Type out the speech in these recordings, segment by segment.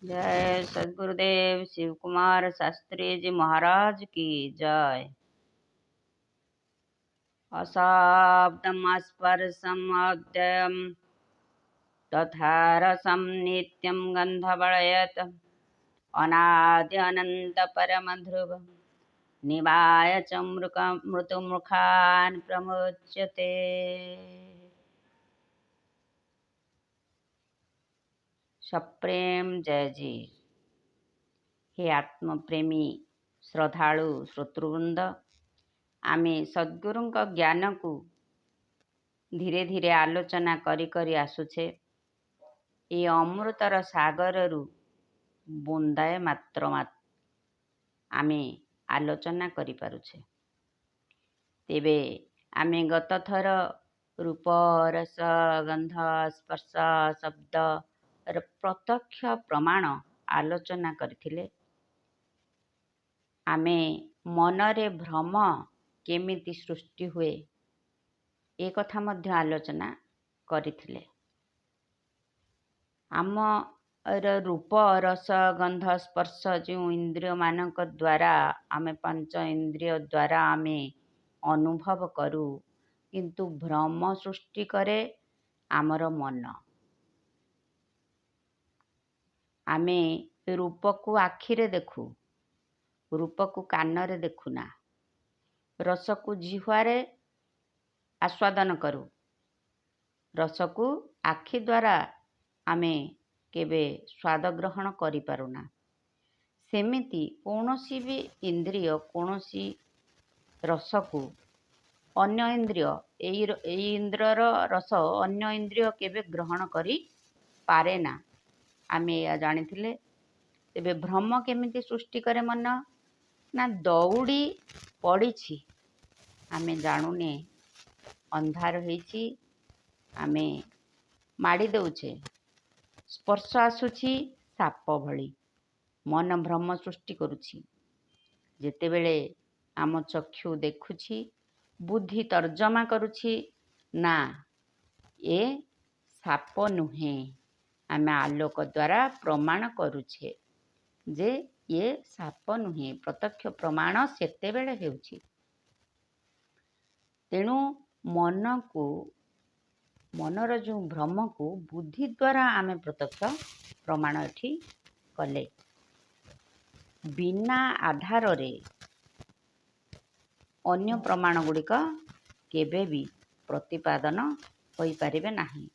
जय सद्गुरुदेव शिव कुमार शास्त्री जी महाराज की जय। अशाब्दमस्पर्शम् अव्ययम् तथा रसं नित्यं गन्धवलयत् अनादि अनंत परम ध्रुव निवाय च मृतुमुखान् प्रमुच्यते। सप्रेम जय जी। हे आत्मप्रेमी श्रद्धालु श्रोतृवृंद, आमे सद्गुरुंक ज्ञान को धीरे धीरे आलोचना करी करी आसुछे। ये अमृतर सागर रु बुंदाए मात्र आमे आलोचना करी पारुछे। तेबे आमे गत थर रूप रस गंध स्पर्श शब्द प्रत्यक्ष प्रमाण आलोचना करथिले। आमे मनरे भ्रम केमिति सृष्टि हुए ए कथा मध्य आलोचना करथिले। आम रूप रस गंध स्पर्श जो इंद्रिय मानक द्वारा आमे पंच इंद्रिय द्वारा आमे अनुभव करू, किंतु भ्रम सृष्टि करे आमर मन। आमे रूप को आखिरे देखू, रूप को कानरे देखुना, रस को जिह्वारे आस्वादन करू, रस को आखि द्वारा आमे केबे स्वाद ग्रहण करि पारुना। सेमिति कौनसी भी इंद्रिय कौनसी रस को अन्य इंद्रिय इंद्रियर रस अन्य इंद्रिय केबे ग्रहण करि पारे ना। आमे या जानिथिले। तेबे भ्रम केमिति सृष्टि करे मन ना, दौड़ी पड़ीछि आमे जानुने, अंधार होईछि आमे माड़ी दउछे, स्पर्श आसुछि साप भली मन भ्रम सृष्टि करुछि। जेतेबेले आम चक्षु देखुछि, बुद्धि तर्जमा करुछि ना ए साप नुहे, आमे आलोक द्वारा प्रमाण करुछे जे ये साप नुहे। प्रत्यक्ष प्रमाण सेतेबेले हेउछि। तेणु मन को मनर जो भ्रम को बुद्धि द्वारा आमे प्रत्यक्ष प्रमाण एठी कले। बिना आधार रे अन्य प्रमाण गुड़िक केबे भी प्रतिपादन होई पारिबे नाही,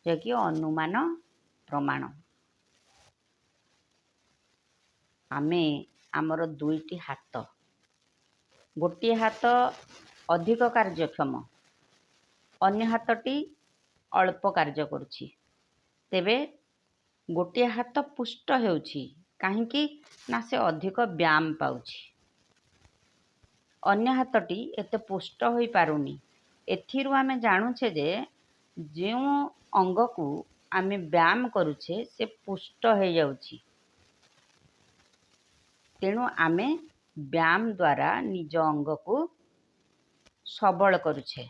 जे कि अनुमान प्रमाण। आमे आमर दुईटी हाथ, गोटे हाथ अधिक कार्यक्षम, अन्य हाथटी अल्प कार्य करुछि। तेबे गोटे हाथ पुष्ट हेउछि काहींकि ना से अधिक व्यायाम पाउछि, अन्य हाथटी एते पुष्ट होई पारुनी। एथिरु आमे जानुछे जे जो अंग को आमे व्यायाम करुछे से पुष्ट हो जाउछि। तेणु आमे व्यायाम द्वारा निज अंग को सबल करुछे।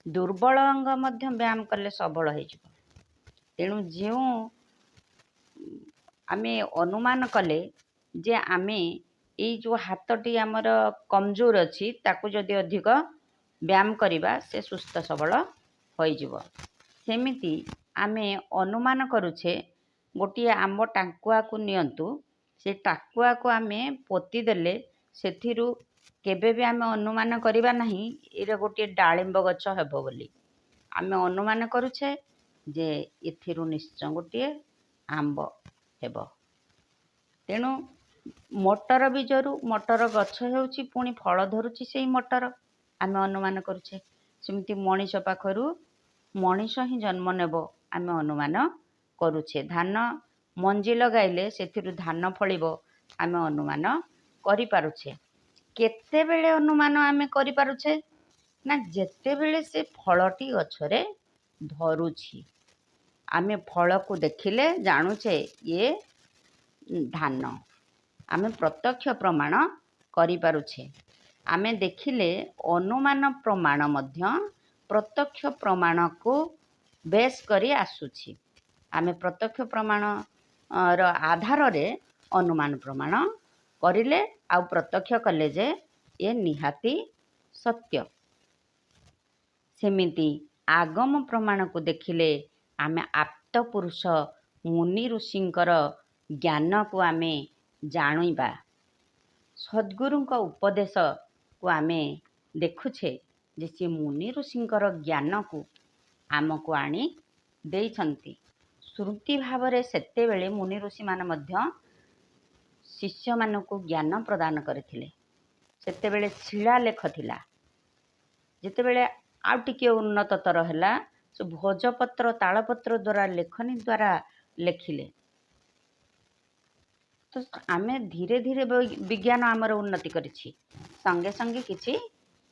दुर्बल अंग मध्य व्यायाम कले सबल हो जिवो। तेणु जो आमे अनुमान कले जे आमे ये जो हाथटी आमर कमजोर अच्छी ताकू जदि अधिक व्यायाम करिबा से सुस्थ सबल हो जिवो। सेमिति आमे अनुमान करुछे गोटे आंब टाकुआ को नियंतु, से टाकुआ को आमे पोती देले सेथिरु केबे भी आमे अनुमान करिबा नहीं एरे गोटे डालिंब गछ हेबो बोली। आमे अनुमान करुछे जे एथिरु निश्चय गोटे आंब हेबो। तेणु मटर बीजरू मटर गछ हेउछि पुणी फल धरुछि सेही मटर आमे अनुमान करुछे। सेमिति मनीष पाखरु मनीष ही जन्म नेबो आमे अनुमान करुछे। धान मंजी लगाइले सेथिरु धान फलिबो आमे अनुमान करि पारुछे। केतेबेले अनुमान आमे करि पारुछे ना जेतेबेले से फलटी गछरे धरुछि। आमे फल को देखिले जानुछे ये धान, आमे प्रत्यक्ष प्रमाण करि पारुछे। आमे देखिले अनुमान प्रमाण मध्य प्रत्यक्ष प्रमाण को बेस करी आसुछि। आमे प्रत्यक्ष प्रमाण ର ଆଧାରରେ ଅନୁମାନ ପ୍ରମାଣ କରିଲେ ଆଉ ପ୍ରତ୍ୟକ୍ଷ କଲେ ଯେ ଏ ନିହାତି ସତ୍ୟ। ସେମିତି ଆଗମ ପ୍ରମାଣକୁ ଦେଖିଲେ ଆମେ ଆପ୍ତ ପୁରୁଷ ମୁନି ଋଷିଙ୍କର ଜ୍ଞାନକୁ ଆମେ ଜାଣିବା। ସଦ୍ଗୁରୁଙ୍କ ଉପଦେଶକୁ ଆମେ ଦେଖୁଛେ ଯେ ସେ ମୁନି ଋଷିଙ୍କର ଜ୍ଞାନକୁ ଆମକୁ ଆଣି ଦେଇଛନ୍ତି। ଶ୍ରୁତି ଭାବରେ ସେତେବେଳେ ମୁନି ଋଷିମାନେ ମଧ୍ୟ ଶିଷ୍ୟମାନଙ୍କୁ ଜ୍ଞାନ ପ୍ରଦାନ କରିଥିଲେ। ସେତେବେଳେ ଶିଳାଲେଖ ଥିଲା। ଯେତେବେଳେ ଆଉ ଟିକିଏ ଉନ୍ନତତର ହେଲା, ସେ ଭୋଜପତ୍ର ତାଳପତ୍ର ଦ୍ୱାରା ଲେଖନୀ ଦ୍ୱାରା ଲେଖିଲେ। ତ ଆମେ ଧୀରେ ଧୀରେ ବିଜ୍ଞାନ ଆମର ଉନ୍ନତି କରିଛି, ସଙ୍ଗେ ସଙ୍ଗେ କିଛି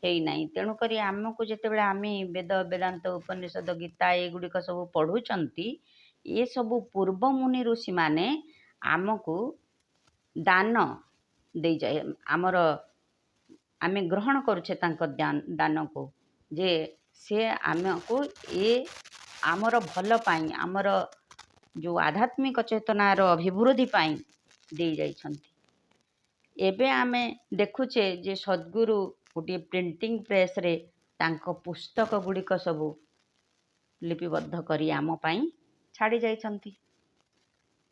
ହେଇନାହିଁ। ତେଣୁକରି ଆମକୁ ଯେତେବେଳେ ଆମେ ବେଦ ବେଦାନ୍ତ ଉପନିଷଦ ଗୀତା ଏଗୁଡ଼ିକ ସବୁ ପଢ଼ୁଛନ୍ତି, ଏସବୁ ପୂର୍ବ ମୁନି ଋଷିମାନେ ଆମକୁ ଦାନ ଦେଇଯାଏ। ଆମେ ଗ୍ରହଣ କରୁଛେ ତାଙ୍କ ଦାନକୁ, ଯେ ସେ ଆମକୁ ଆମର ଭଲ ପାଇଁ, ଆମର ଯେଉଁ ଆଧ୍ୟାତ୍ମିକ ଚେତନାର ଅଭିବୃଦ୍ଧି ପାଇଁ ଦେଇଯାଇଛନ୍ତି। ଏବେ ଆମେ ଦେଖୁଛେ ଯେ ସଦ୍ଗୁରୁ ଗୋଟିଏ ପ୍ରିଣ୍ଟିଂ ପ୍ରେସ୍ରେ ତାଙ୍କ ପୁସ୍ତକ ଗୁଡ଼ିକ ସବୁ ଲିପିବଦ୍ଧ କରି ଆମ ପାଇଁ ଛାଡ଼ି ଯାଇଛନ୍ତି।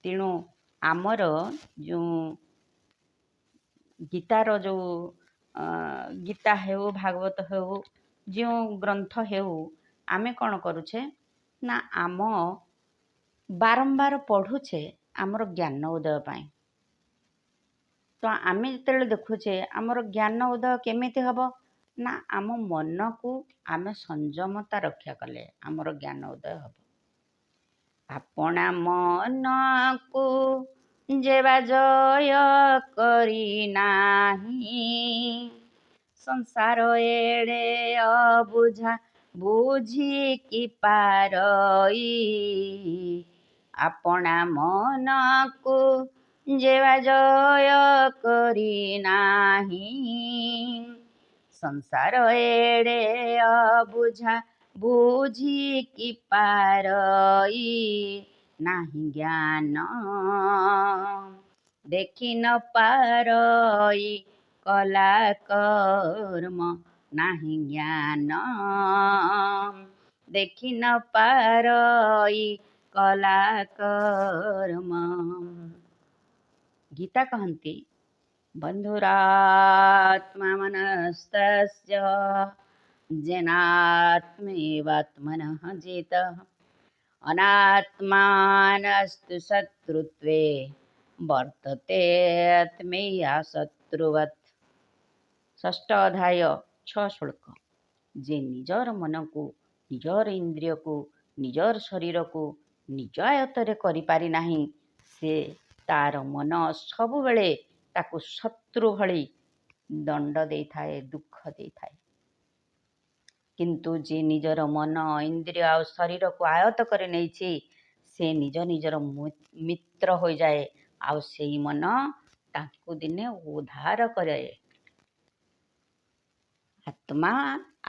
ତେଣୁ ଆମର ଯେଉଁ ଗୀତାର ଯେଉଁ ଗୀତା ହେଉ, ଭାଗବତ ହେଉ, ଯେଉଁ ଗ୍ରନ୍ଥ ହେଉ, ଆମେ କ'ଣ କରୁଛେ ନା ବାରମ୍ବାର ପଢ଼ୁଛେ ଆମର ଜ୍ଞାନ ଉଦୟ ପାଇଁ। ତ ଆମେ ଯେତେବେଳେ ଦେଖୁଛେ ଆମର ଜ୍ଞାନ ଉଦୟ କେମିତି ହେବ ନା ଆମ ମନକୁ ଆମେ ସଂଯମତା ରକ୍ଷା କଲେ ଆମର ଜ୍ଞାନ ଉଦୟ ହେବ। ଆପଣା ମନକୁ ଯେବା ଜୟ କରି ନାହିଁ, ସଂସାର ଏଡ଼େ ଅବୁଝା ବୁଝିକି ପାରଇ। ଆପଣା ମନକୁ ଯେବା ଜୟ କରି ନାହିଁ, ସଂସାର ଏଡ଼େ ଅବୁଝା ବୁଝିକି ପାରଇ। ନାହିଁ ଜ୍ଞାନ ଦେଖି ନ ପାରଇ କଲା କର୍ମ, ନାହିଁ ଜ୍ଞାନ ଦେଖି ନ ପାରଇ କଲା କର୍ମ। ଗୀତା କହନ୍ତି ବନ୍ଧୁରାତ୍ମା ମନସ୍ତସ୍ୟ ଯେନାତ୍ମୈବାତ୍ମନଃ ଜିତଃ, ଅନାତ୍ମାନସ୍ତୁ ଶତ୍ରୁତ୍ୱେ ବର୍ତ୍ତତେ ଆତ୍ମୈୟା ଶତ୍ରୁବତ୍। ଷଷ୍ଠ ଅଧ୍ୟାୟ 6 ଶ୍ଲୋକ। ଯେ ନିଜର ମନକୁ, ନିଜର ଇନ୍ଦ୍ରିୟକୁ, ନିଜର ଶରୀରକୁ ନିଜ ଆୟତ୍ତରେ କରିପାରି ନାହିଁ, ସେ ତାର ମନ ସବୁବେଳେ ତାକୁ ଶତ୍ରୁ ଭଳି ଦଣ୍ଡ ଦେଇଥାଏ, ଦୁଃଖ ଦେଇଥାଏ। କିନ୍ତୁ ଯେ ନିଜର ମନ, ଇନ୍ଦ୍ରିୟ ଆଉ ଶରୀରକୁ ଆୟତ୍ତ କରି ନେଇଛି, ସେ ନିଜର ମିତ୍ର ହୋଇଯାଏ, ଆଉ ସେଇ ମନ ତାଙ୍କୁ ଦିନେ ଉଦ୍ଧାର କରେ। ଆତ୍ମା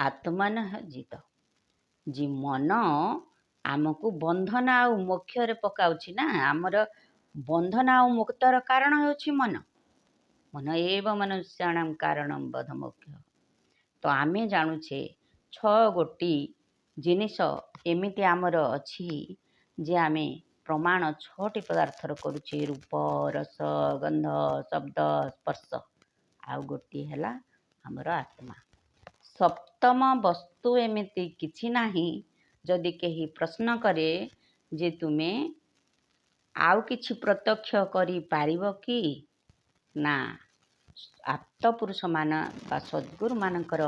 ଆତ୍ମନଃ ଜିତ। ଯେ ମନ ଆମକୁ ବନ୍ଧନ ଆଉ ମୋକ୍ଷରେ ପକାଉଛି ନା, ଆମର ବନ୍ଧନ ଆଉ ମୁକ୍ତର କାରଣ ହେଉଛି ମନ। ମନ ଏବ ମନୁଷ୍ୟାଣାଂ କାରଣଂ ବଧ ମୋକ୍ଷ। ତ ଆମେ ଜାଣୁଛେ 6ଗୋଟି ଜିନିଷ ଏମିତି ଆମର ଅଛି ଯେ ଆମେ ପ୍ରମାଣ 6ଟି ପଦାର୍ଥର କରୁଛେ, ରୂପ, ରସ, ଗନ୍ଧ, ଶବ୍ଦ, ସ୍ପର୍ଶ। ଆଉ ଗୋଟିଏ ହେଲା ଆମର ଆତ୍ମା। ସପ୍ତମ ବସ୍ତୁ ଏମିତି କିଛି ନାହିଁ। ଯଦି କେହି ପ୍ରଶ୍ନ କରେ ଯେ ତୁମେ ଆଉ କିଛି ପ୍ରତ୍ୟକ୍ଷ କରିପାରିବ କି? ନା, ଆପ୍ତ ପୁରୁଷମାନ ବା ସଦ୍ଗୁରୁମାନଙ୍କର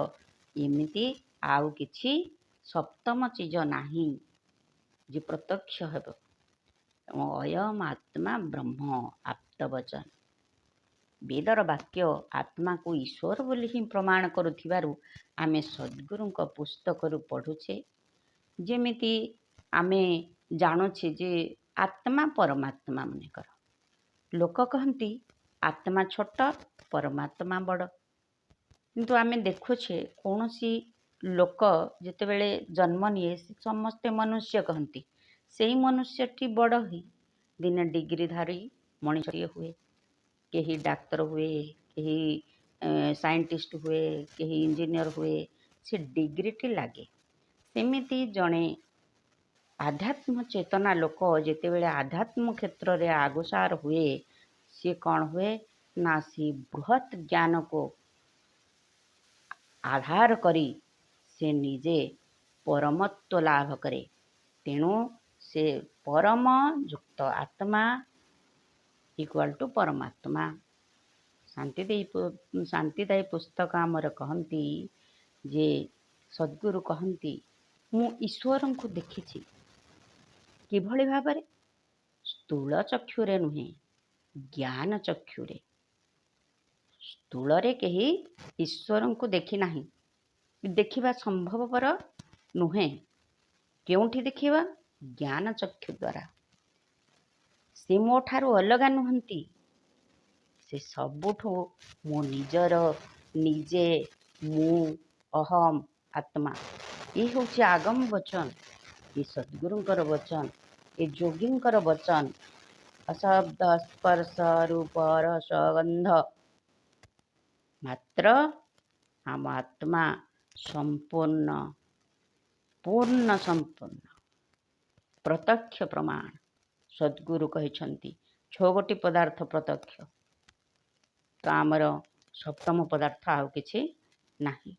ଏମିତି ଆଉ କିଛି ସପ୍ତମ ଚିଜ ନାହିଁ ଯେ ପ୍ରତ୍ୟକ୍ଷ ହେବ। ଅୟମ୍ ଆତ୍ମା ବ୍ରହ୍ମ ଆପ୍ତବଚନ। ବେଦର ବାକ୍ୟ ଆତ୍ମାକୁ ଈଶ୍ୱର ବୋଲି ହିଁ ପ୍ରମାଣ କରୁଥିବାରୁ ଆମେ ସଦ୍ଗୁରୁଙ୍କ ପୁସ୍ତକରୁ ପଢ଼ୁଛେ। ଯେମିତି ଆମେ ଜାଣୁଛେ ଯେ ଆତ୍ମା ପରମାତ୍ମା ମନେକର। ଲୋକ କହନ୍ତି ଆତ୍ମା ଛୋଟ, ପରମାତ୍ମା ବଡ଼। କିନ୍ତୁ ଆମେ ଦେଖୁଛେ କୌଣସି ଲୋକ ଯେତେବେଳେ ଜନ୍ମ ନିଏ, ସମସ୍ତେ ମନୁଷ୍ୟ କହନ୍ତି, ସେଇ ମନୁଷ୍ୟଟି ବଡ଼ ହିଁ। ଦିନେ ଡିଗ୍ରୀଧାରୀ ମଣିଷଟିଏ ହୁଏ, କେହି ଡାକ୍ତର ହୁଏ, କେହି ସାଇଣ୍ଟିଷ୍ଟ ହୁଏ, କେହି ଇଞ୍ଜିନିୟର ହୁଏ, ସେ ଡିଗ୍ରୀଟି ଲାଗେ। ସେମିତି ଜଣେ ଆଧ୍ୟାତ୍ମ ଚେତନା ଲୋକ ଯେତେବେଳେ ଆଧ୍ୟାତ୍ମ କ୍ଷେତ୍ରରେ ଆଗୋସାର ହୁଏ, ସିଏ କ'ଣ ହୁଏ ନା ସେ ବୃହତ୍ ଜ୍ଞାନକୁ ଆଧାର କରି ସେ ନିଜେ ପରମତ୍ୱ ଲାଭ କରେ। ତେଣୁ ସେ ପରମ ଯୁକ୍ତ ଆତ୍ମା ଇକ୍ୱାଲ୍ ଟୁ ପରମାତ୍ମା। ଶାନ୍ତିଦାୟୀ ପୁସ୍ତକ ଆମର କହନ୍ତି ଯେ ସଦ୍ଗୁରୁ କହନ୍ତି, ମୁଁ ଈଶ୍ୱରଙ୍କୁ ଦେଖିଛି। କିଭଳି ଭାବରେ? ସ୍ଥୂଳ ଚକ୍ଷୁରେ ନୁହେଁ, ଜ୍ଞାନ ଚକ୍ଷୁରେ। ସ୍ଥୂଳରେ କେହି ଈଶ୍ୱରଙ୍କୁ ଦେଖି ନାହିଁ, ଦେଖିବା ସମ୍ଭବପର ନୁହେଁ। କେଉଁଠି ଦେଖିବା? ଜ୍ଞାନ ଚକ୍ଷୁ ଦ୍ୱାରା। ସେ ମୋ ଠାରୁ ଅଲଗା ନୁହନ୍ତି, ସେ ସବୁଠୁ ମୋ ନିଜର, ନିଜେ, ମୁଁ, ଅହମ୍ ଆତ୍ମା। ଏ ହେଉଛି ଆଗମ ବଚନ, ଏ ସଦ୍ଗୁରୁଙ୍କର ବଚନ, ଏ ଯୋଗୀଙ୍କର ବଚନ। ଅଶବ୍ଦ ସ୍ପର୍ଶ ରୂପ ରସ ଗନ୍ଧ, ମାତ୍ର ଆମ ଆତ୍ମା ସମ୍ପୂର୍ଣ୍ଣ, ପୂର୍ଣ୍ଣ ସମ୍ପୂର୍ଣ୍ଣ ପ୍ରତ୍ୟକ୍ଷ ପ୍ରମାଣ। ସଦ୍ଗୁରୁ କହିଛନ୍ତି 6ଗୋଟି ପଦାର୍ଥ ପ୍ରତ୍ୟକ୍ଷ। ତ ଆମର ସପ୍ତମ ପଦାର୍ଥ ଆଉ କିଛି ନାହିଁ,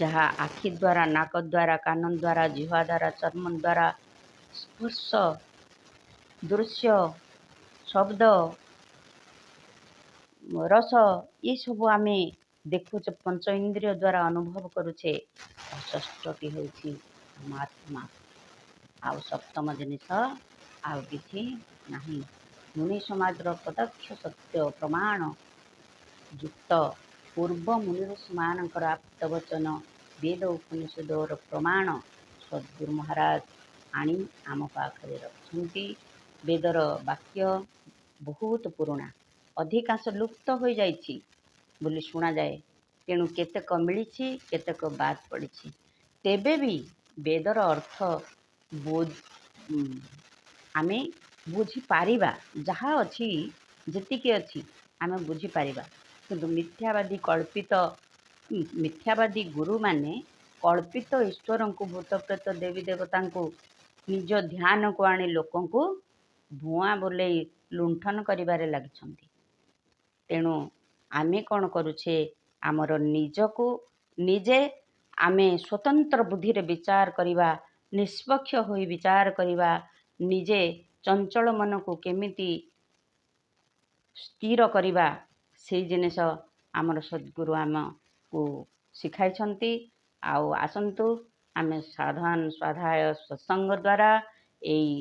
ଯାହା ଆଖି ଦ୍ୱାରା, ନାକ ଦ୍ୱାରା, କାନ ଦ୍ୱାରା, ଜିହ୍ୱା ଦ୍ୱାରା, ଚର୍ମ ଦ୍ୱାରା, ସ୍ପର୍ଶ, ଦୃଶ୍ୟ, ଶବ୍ଦ, ରସ, ଏସବୁ ଆମେ ଦେଖୁଛେ, ପଞ୍ଚ ଇନ୍ଦ୍ରିୟ ଦ୍ୱାରା ଅନୁଭବ କରୁଛେ। ଷଷ୍ଠଟି ହେଉଛି ଆମ ଆତ୍ମା। ଆଉ ସପ୍ତମ ଜିନିଷ ଆଉ କିଛି ନାହିଁ। ମୁନି ସମାଜର ପ୍ରତ୍ୟକ୍ଷ ସତ୍ୟ ପ୍ରମାଣ ଯୁକ୍ତ ପୂର୍ବ ମୁନି ଋଷିମାନଙ୍କର ଆପ୍ତବଚନ, ବେଦ ଉପନିଷଦର ପ୍ରମାଣ ସଦ୍ଗୁରୁ ମହାରାଜ ଆଣି ଆମ ପାଖରେ ରଖିଛନ୍ତି। ବେଦର ବାକ୍ୟ ବହୁତ ପୁରୁଣା, ଅଧିକାଂଶ ଲୁପ୍ତ ହୋଇଯାଇଛି ବୋଲି ଶୁଣାଯାଏ। ତେଣୁ କେତେକ ମିଳିଛି, କେତେକ ବାଦ ପଡ଼ିଛି। ତେବେ ବି ବେଦର ଅର୍ଥ ଆମେ ବୁଝିପାରିବା, ଯାହା ଅଛି, ଯେତିକି ଅଛି ଆମେ ବୁଝିପାରିବା। କିନ୍ତୁ ମିଥ୍ୟାବାଦୀ ଗୁରୁମାନେ କଳ୍ପିତ ଈଶ୍ୱରଙ୍କୁ, ଭୂତପ୍ରେତ, ଦେବୀ ଦେବତାଙ୍କୁ ନିଜ ଧ୍ୟାନକୁ ଆଣି ଲୋକଙ୍କୁ ଭୁଆଁ ବୁଲେଇ ଲୁଣ୍ଠନ କରିବାରେ ଲାଗିଛନ୍ତି। ତେଣୁ ଆମେ କ'ଣ କରୁଛେ? ଆମର ନିଜକୁ ନିଜେ ଆମେ ସ୍ୱତନ୍ତ୍ର ବୁଦ୍ଧିରେ ବିଚାର କରିବା, ନିଷ୍ପକ୍ଷ ହୋଇ ବିଚାର କରିବା, ନିଜେ ଚଞ୍ଚଳ ମନକୁ କେମିତି ସ୍ଥିର କରିବା, ସେଇ ଜିନିଷ ଆମର ସଦ୍ଗୁରୁ ଆମକୁ ଶିଖାଇଛନ୍ତି। ଆଉ ଆସନ୍ତୁ ଆମେ ସାଧନ ସ୍ୱାଧ୍ୟାୟ ସତ୍ସଙ୍ଗ ଦ୍ୱାରା ଏଇ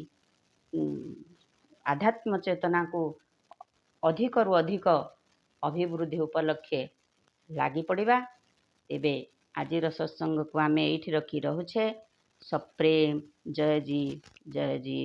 ଆଧ୍ୟାତ୍ମ ଚେତନାକୁ ଅଧିକରୁ ଅଧିକ ଅଭିବୃଦ୍ଧି ଉପଲକ୍ଷେ ଲାଗି ପଡ଼ିବା। ତେବେ ଆଜିର ସତ୍ସଙ୍ଗକୁ ଆମେ ଏଇଠି ରଖି ରହୁଛେ। ସପ୍ରେମ ଜୟ ଜୀ, ଜୟ ଜୀ।